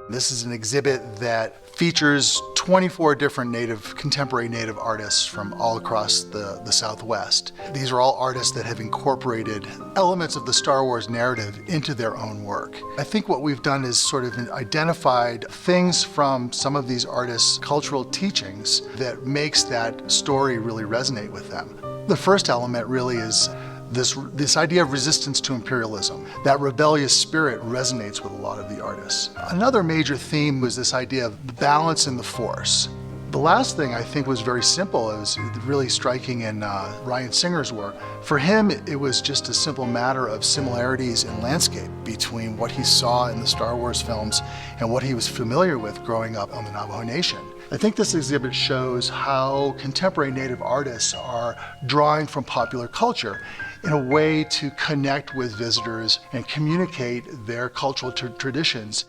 This is an exhibit that features 24 different contemporary native artists from all across the Southwest. These are all artists that have incorporated elements of the Star Wars narrative into their own work. I think what we've done is sort of identified things from some of these artists' cultural teachings that makes that story really resonate with them. The first element really is this idea of resistance to imperialism. That rebellious spirit resonates with a lot of the artists. Another major theme was this idea of the balance in the Force. The last thing I think was very simple. It was really striking in Ryan Singer's work. For him, it was just a simple matter of similarities in landscape between what he saw in the Star Wars films and what he was familiar with growing up on the Navajo Nation. I think this exhibit shows how contemporary Native artists are drawing from popular culture in a way to connect with visitors and communicate their cultural traditions.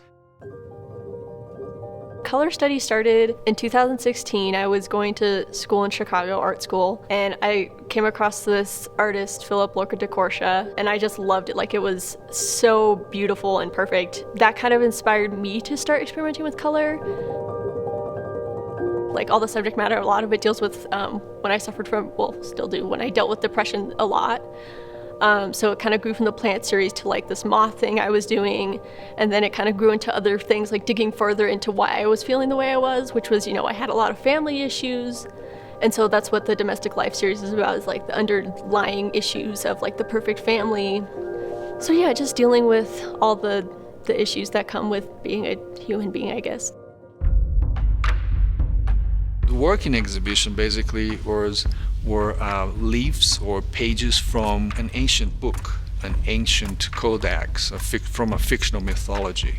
Color study started in 2016. I was going to school in Chicago, art school, and I came across this artist, Philip Lorca de Corsia, and I just loved it. Like, it was so beautiful and perfect. That kind of inspired me to start experimenting with color. Like, all the subject matter, a lot of it deals with when I suffered from, well, still do, when I dealt with depression a lot. So it kind of grew from the plant series to like this moth thing I was doing, and then it kind of grew into other things, like digging further into why I was feeling the way I was, which was, I had a lot of family issues. And so that's what the Domestic Life series is about, is like the underlying issues of like the perfect family. So yeah, just dealing with all the issues that come with being a human being, I guess. The working exhibition basically were leaves or pages from an ancient book, an ancient codex from a fictional mythology.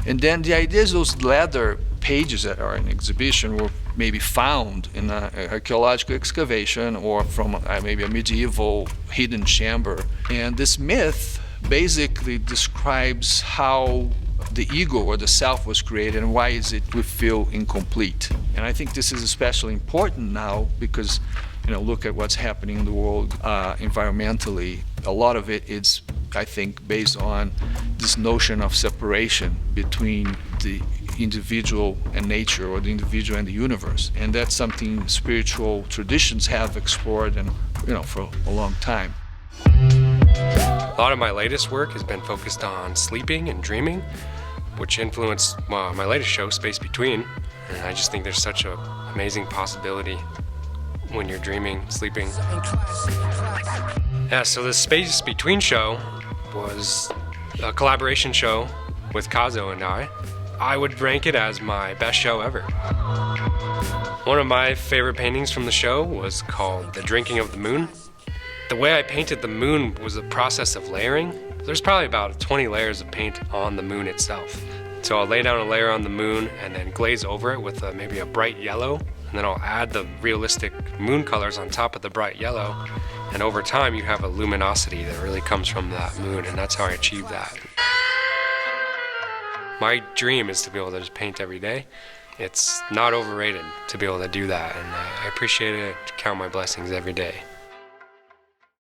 And then the idea is those leather pages that are in exhibition were maybe found in an archaeological excavation or from maybe a medieval hidden chamber. And this myth basically describes how the ego or the self was created and why is it we feel incomplete. And I think this is especially important now because, look at what's happening in the world environmentally. A lot of it is, I think, based on this notion of separation between the individual and nature, or the individual and the universe. And that's something spiritual traditions have explored and, for a long time. A lot of my latest work has been focused on sleeping and dreaming, which influenced my latest show, Space Between. And I just think there's such an amazing possibility when you're dreaming, sleeping. Yeah, so the Space Between show was a collaboration show with Kazo and I. I would rank it as my best show ever. One of my favorite paintings from the show was called The Drinking of the Moon. The way I painted the moon was a process of layering. There's probably about 20 layers of paint on the moon itself. So I'll lay down a layer on the moon and then glaze over it with maybe a bright yellow, and then I'll add the realistic moon colors on top of the bright yellow, and over time you have a luminosity that really comes from that moon, and that's how I achieve that. My dream is to be able to just paint every day. It's not overrated to be able to do that, and I appreciate it, count my blessings every day.